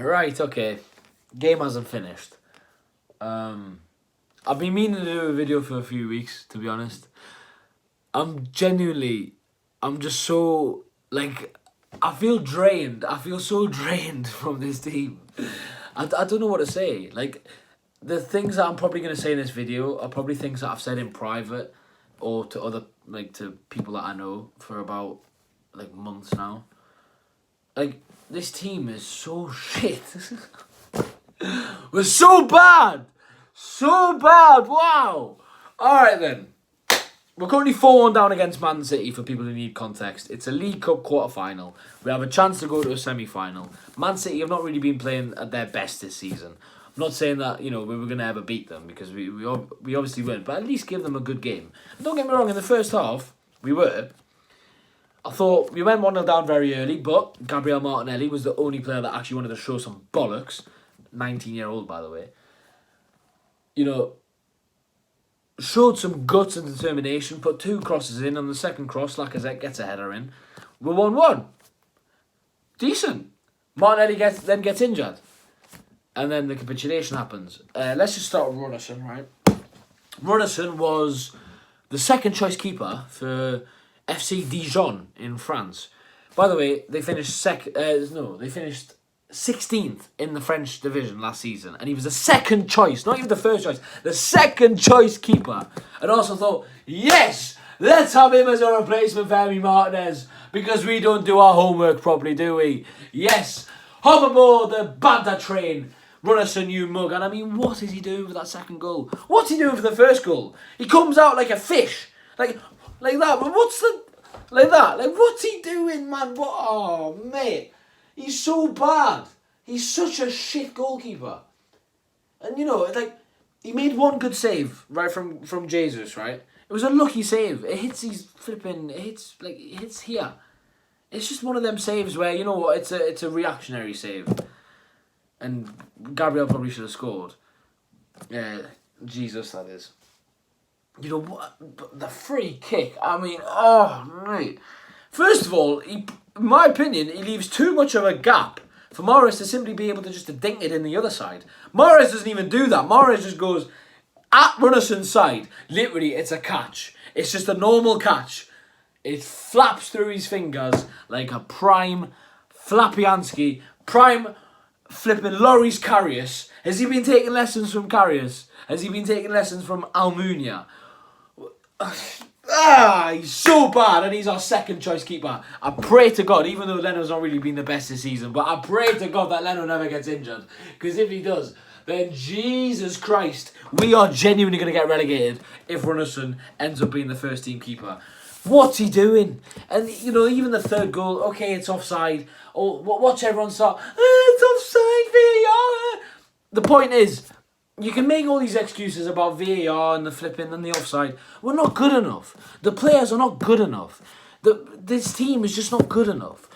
Right, okay. Game hasn't finished. I've been meaning to do a video for a few weeks, to be honest. I'm just so, like, I feel drained. I feel so drained from this team. I don't know what to say. Like, the things that I'm probably going to say in this video are probably things that I've said in private or to other, like, to people that I know for about, like, months now. Like, this team is so shit. We're so bad. So bad. Wow. All right, then. We're currently 4-1 down against Man City for people who need context. It's a League Cup quarter-final. We have a chance to go to a semi-final. Man City have not really been playing at their best this season. I'm not saying that, we were going to ever beat them because we obviously weren't, but at least give them a good game. And don't get me wrong, in the first half, we were. I thought we went 1-0 down very early, but Gabriel Martinelli was the only player that actually wanted to show some bollocks. 19-year-old, by the way. Showed some guts and determination, put 2 crosses in, and the second cross, Lacazette gets a header in. We're 1-1. Decent. Martinelli gets injured. And then the capitulation happens. Let's just start with Runnison, right? Runnison was the second choice keeper for FC Dijon in France. By the way, they finished 16th in the French division last season, and he was the second choice, not even the first choice, the second choice keeper. And also thought, yes, let's have him as a replacement for Emi Martinez, because we don't do our homework properly, do we? Yes, hop aboard the banter train, Runnison, you mug. And I mean, what is he doing for that second goal? What's he doing for the first goal? He comes out like a fish, like that. But what's he doing, man? Oh, mate. He's so bad. He's such a shit goalkeeper. And he made one good save right from Jesus, right? It was a lucky save. It hits it hits here. It's just one of them saves where it's a reactionary save. And Gabriel probably should have scored. Yeah, Jesus, that is. The free kick. I mean, oh mate. First of all, in my opinion, he leaves too much of a gap for Morris to simply be able to just dink it in the other side. Morris doesn't even do that. Morris just goes at Runnison's side. Literally, it's a catch. It's just a normal catch. It flaps through his fingers like a prime Flapiansky, prime flipping Loris Karius. Has he been taking lessons from Karius? Has he been taking lessons from Almunia? He's so bad, and he's our second choice keeper. I pray to God, even though Leno's not really been the best this season, but I pray to God that Leno never gets injured. Because if he does, then Jesus Christ, we are genuinely going to get relegated if Runnison ends up being the first team keeper. What's he doing? And, even the third goal, okay, it's offside. Oh, watch everyone start, it's offside, VAR. The point is, you can make all these excuses about VAR and the flipping and the offside. We're not good enough. The players are not good enough. This team is just not good enough.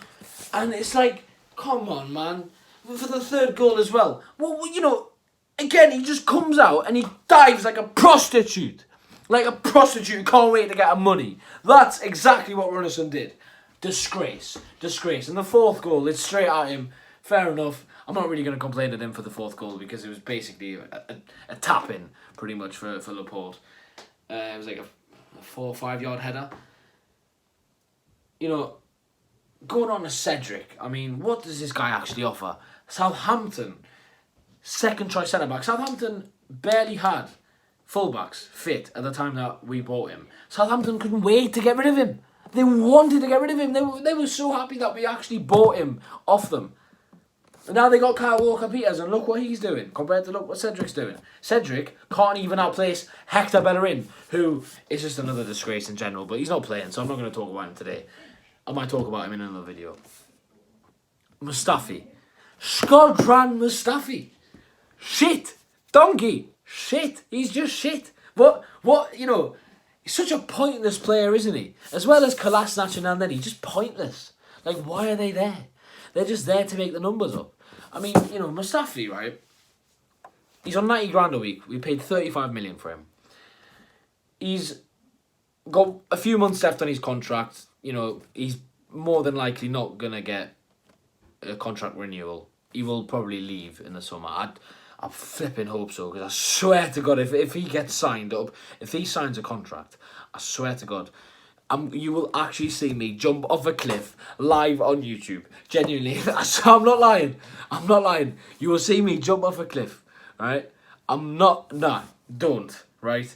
And it's like, come on, man. For the third goal as well. Well, again, he just comes out and he dives like a prostitute. Like a prostitute who can't wait to get her money. That's exactly what Runnison did. Disgrace. And the fourth goal, it's straight at him. Fair enough. I'm not really going to complain at him for the fourth goal because it was basically a tap-in, pretty much, for Laporte. It was like a 4 or 5 yard header. Going on to Cedric, I mean, what does this guy actually offer? Southampton, second choice centre-back. Southampton barely had fullbacks fit at the time that we bought him. Southampton couldn't wait to get rid of him. They wanted to get rid of him. They were so happy that we actually bought him off them. And now they got Kyle Walker-Peters, and look what he's doing compared to look what Cedric's doing. Cedric can't even outplace Hector Bellerin, who is just another disgrace in general, but he's not playing, so I'm not going to talk about him today. I might talk about him in another video. Mustafi. Shkodran Mustafi. Shit. Donkey. Shit. He's just shit. What, he's such a pointless player, isn't he? As well as Kolasinac and Nandini, just pointless. Like, why are they there? They're just there to make the numbers up. I mean, Mustafi, right? He's on 90 grand a week. We paid 35 million for him. He's got a few months left on his contract. He's more than likely not going to get a contract renewal. he will probably leave in the summer. I flipping hope so, because I swear to God, if he gets signed up, if he signs a contract, I swear to God, you will actually see me jump off a cliff live on YouTube. Genuinely, I'm not lying. I'm not lying. You will see me jump off a cliff, right? I'm not. Nah, don't. Right.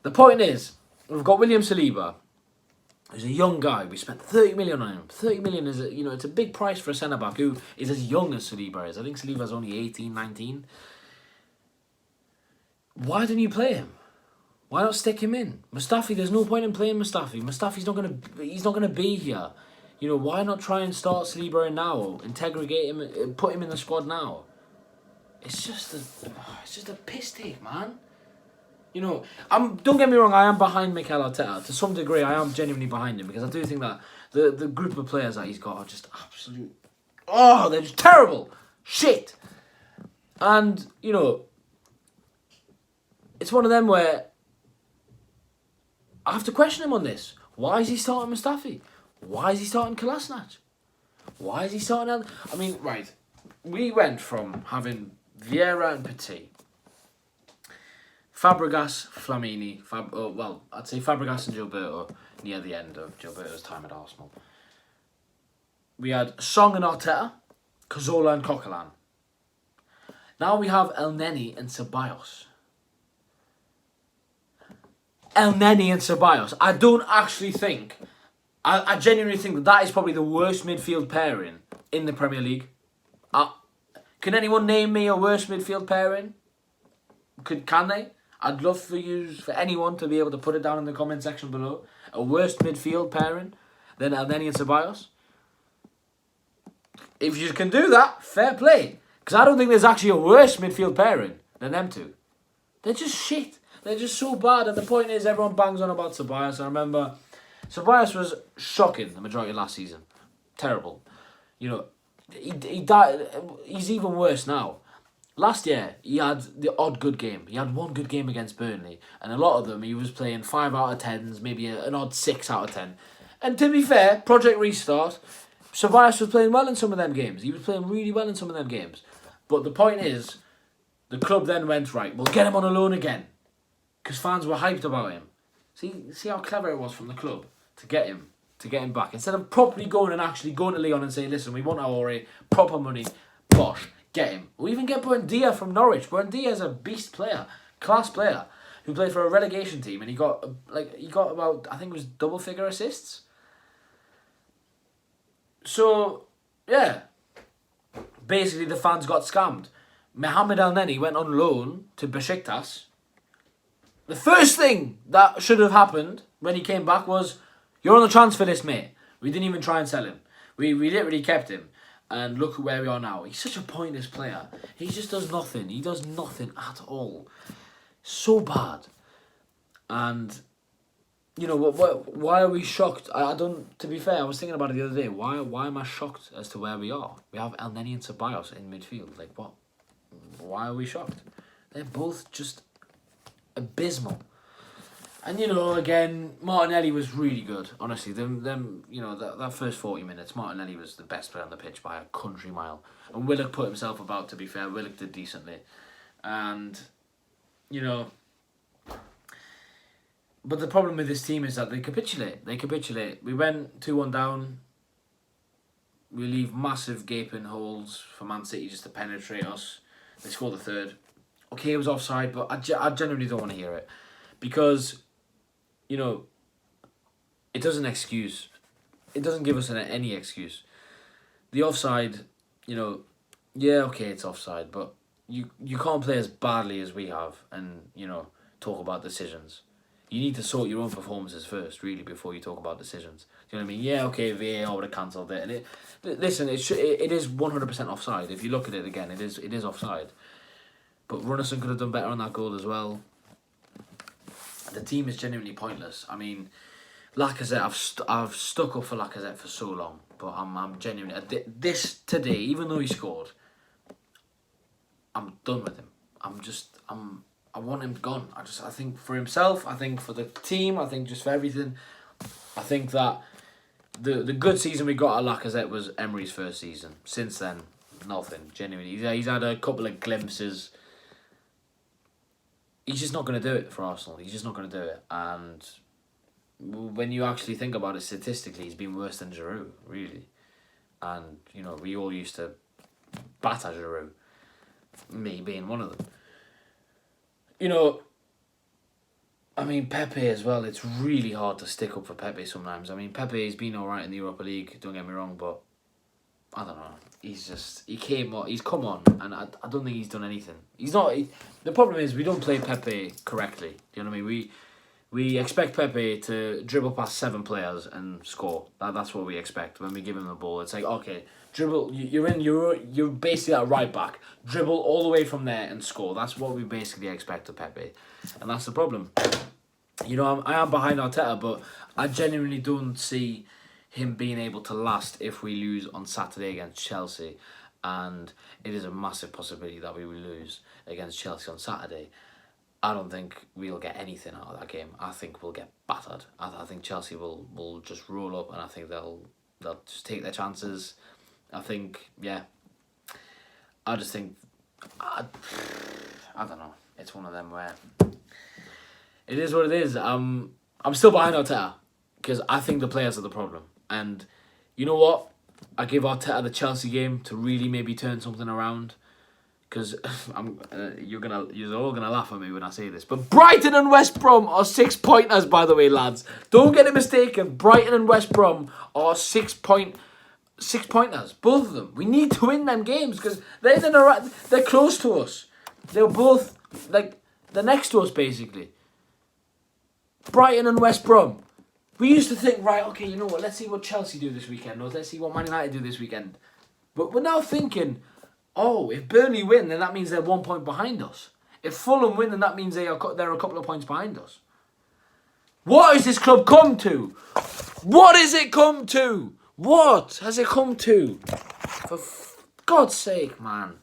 The point is, we've got William Saliba. He's a young guy. We spent 30 million on him. 30 million is, it's a big price for a centre-back who is as young as Saliba is. I think Saliba's only 18, 19. Why didn't you play him? Why not stick him in? Mustafi, there's no point in playing Mustafi. Mustafi's not gonna be here. Why not try and start Saliba in now? Integrate him, put him in the squad now. It's just a piss take, man. Don't get me wrong, I am behind Mikel Arteta. To some degree, I am genuinely behind him, because I do think that the group of players that he's got are just absolute... Oh, they're just terrible. Shit. And, it's one of them where I have to question him on this. Why is he starting Mustafi? Why is he starting Kolasinac? Why is he starting... right. We went from having Vieira and Petit, Fabregas, Flamini, I'd say Fabregas and Gilberto near the end of Gilberto's time at Arsenal. We had Song and Arteta, Cazorla and Coquelin. Now we have El Neni and Ceballos. El Neni and Ceballos. I don't actually think... I genuinely think that is probably the worst midfield pairing in the Premier League. Can anyone name me a worse midfield pairing? Can they? I'd love for anyone to be able to put it down in the comment section below. A worse midfield pairing than El Neni and Ceballos? If you can do that, fair play. Because I don't think there's actually a worse midfield pairing than them two. They're just shit. They're just so bad. And the point is, everyone bangs on about Ceballos. I remember Ceballos was shocking the majority of last season. Terrible. He died. He's even worse now. Last year, he had the odd good game. He had one good game against Burnley. And a lot of them, he was playing 5 out of 10s, maybe an odd 6 out of 10. And to be fair, Project Restart, Ceballos was playing well in some of them games. He was playing really well in some of them games. But the point is, the club then went, right, we'll get him on a loan again. Because fans were hyped about him. See how clever it was from the club to get him back. Instead of properly going to Leon and saying, listen, we want Aore, proper money, bosh. Get him. We even get Buendia from Norwich. Buendia is a beast player, class player, who played for a relegation team, and he got about, I think it was double-figure assists. So, yeah. Basically, the fans got scammed. Mohamed El Neni went on loan to Besiktas. The first thing that should have happened when he came back was, you're on the transfer list, mate. We didn't even try and sell him. We literally kept him. And look where we are now. He's such a pointless player. He just does nothing. He does nothing at all. So bad. And, why are we shocked? I don't, to be fair, I was thinking about it the other day. Why am I shocked as to where we are? We have El Neni and Ceballos in midfield. Like, what? Why are we shocked? They're both just abysmal. And, again, Martinelli was really good. Honestly, that first 40 minutes, Martinelli was the best player on the pitch by a country mile. And Willock put himself about, to be fair. Willock did decently. And, but the problem with this team is that they capitulate. We went 2-1 down. We leave massive gaping holes for Man City just to penetrate us. They scored the third. Okay, it was offside, but I genuinely don't want to hear it. Because... it doesn't excuse. It doesn't give us any excuse. The offside, yeah, okay, it's offside, but you can't play as badly as we have and, talk about decisions. You need to sort your own performances first, really, before you talk about decisions. Do you know what I mean? Yeah, okay, VAR would have cancelled it. And listen, it is 100% offside. If you look at it again, it is offside. But Runnison could have done better on that goal as well. The team is genuinely pointless. I mean, Lacazette, I've stuck up for Lacazette for so long, but I'm genuinely this today. Even though he scored, I'm done with him. I want him gone. I think for himself, I think for the team, I think just for everything. I think that the good season we got at Lacazette was Emery's first season. Since then, Nothing, genuinely. He's had a couple of glimpses. He's just not going to do it for Arsenal. He's just not going to do it. And when you actually think about it statistically, he's been worse than Giroud, really. And, you know, we all used to batter Giroud, me being one of them. You know, I mean, Pepe as well, it's really hard to stick up for Pepe sometimes. I mean, Pepe's been alright in the Europa League, don't get me wrong, but I don't know. He's come on, and I don't think he's done anything. The problem is we don't play Pepe correctly. Do you know what I mean? We expect Pepe to dribble past 7 players and score. That's what we expect when we give him the ball. It's like, okay, dribble. You're basically at right back. Dribble all the way from there and score. That's what we basically expect of Pepe, and that's the problem. You know, I am behind Arteta, but I genuinely don't see him being able to last if we lose on Saturday against Chelsea, and it is a massive possibility that we will lose against Chelsea on Saturday. I don't think we'll get anything out of that game. I think we'll get battered. I think Chelsea will just roll up, and I think they'll just take their chances. I think, yeah. I just think, I don't know. It's one of them where it is what it is. I'm still behind Arteta because I think the players are the problem. And you know what? I give Arteta the Chelsea game to really maybe turn something around. Because you're all gonna laugh at me when I say this, but Brighton and West Brom are 6-pointers, by the way, lads. Don't get it mistaken. Brighton and West Brom are 6-pointers, both of them. We need to win them games because they're close to us. They're both they're next to us basically. Brighton and West Brom. We used to think, right, okay, you know what? Let's see what Chelsea do this weekend, or let's see what Man United do this weekend. But we're now thinking, oh, if Burnley win, then that means they're 1 point behind us. If Fulham win, then that means they're a couple of points behind us. What has this club come to? What has it come to? What has it come to? For God's sake, man.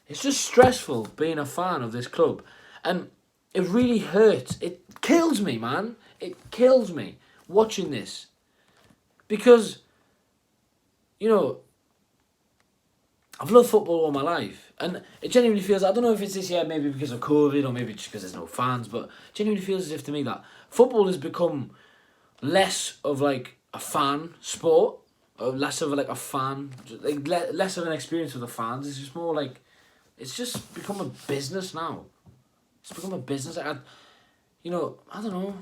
It's just stressful being a fan of this club. And it really hurts. It kills me, man. It kills me watching this. Because, you know, I've loved football all my life, and it genuinely feels, I don't know if it's this year, maybe because of COVID, or maybe just because there's no fans, but it genuinely feels as if to me that football has become less of like a fan sport, or less of like a fan, less of an experience for the fans. It's just more like, it's just become a business now. It's become a business. I don't know.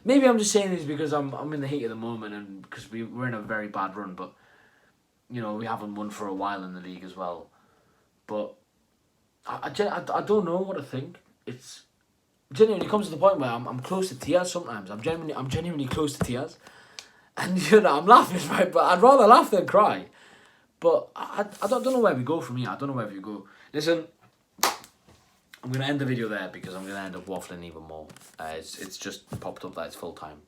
Maybe I'm just saying this because I'm in the heat of the moment, and because we're in a very bad run, but you know, we haven't won for a while in the league as well. But I don't know what to think. It's genuinely comes to the point where I'm close to tears sometimes. I'm genuinely close to tears. And, you know, I'm laughing, right? But I'd rather laugh than cry. But I don't know where we go from here. I don't know where we go. Listen, I'm going to end the video there because I'm going to end up waffling even more. It's just popped up that it's full time.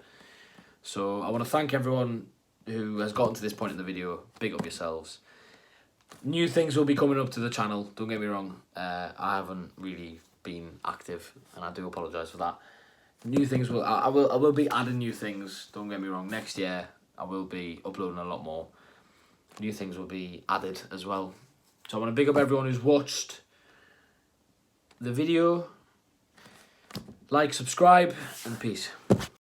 So I want to thank everyone who has gotten to this point in the video. Big up yourselves. New things will be coming up to the channel, don't get me wrong. I haven't really been active, and I do apologise for that. New things I will be adding new things, don't get me wrong. Next year I will be uploading a lot more. New things will be added as well. So I want to big up everyone who's watched the video. Like, subscribe, and peace.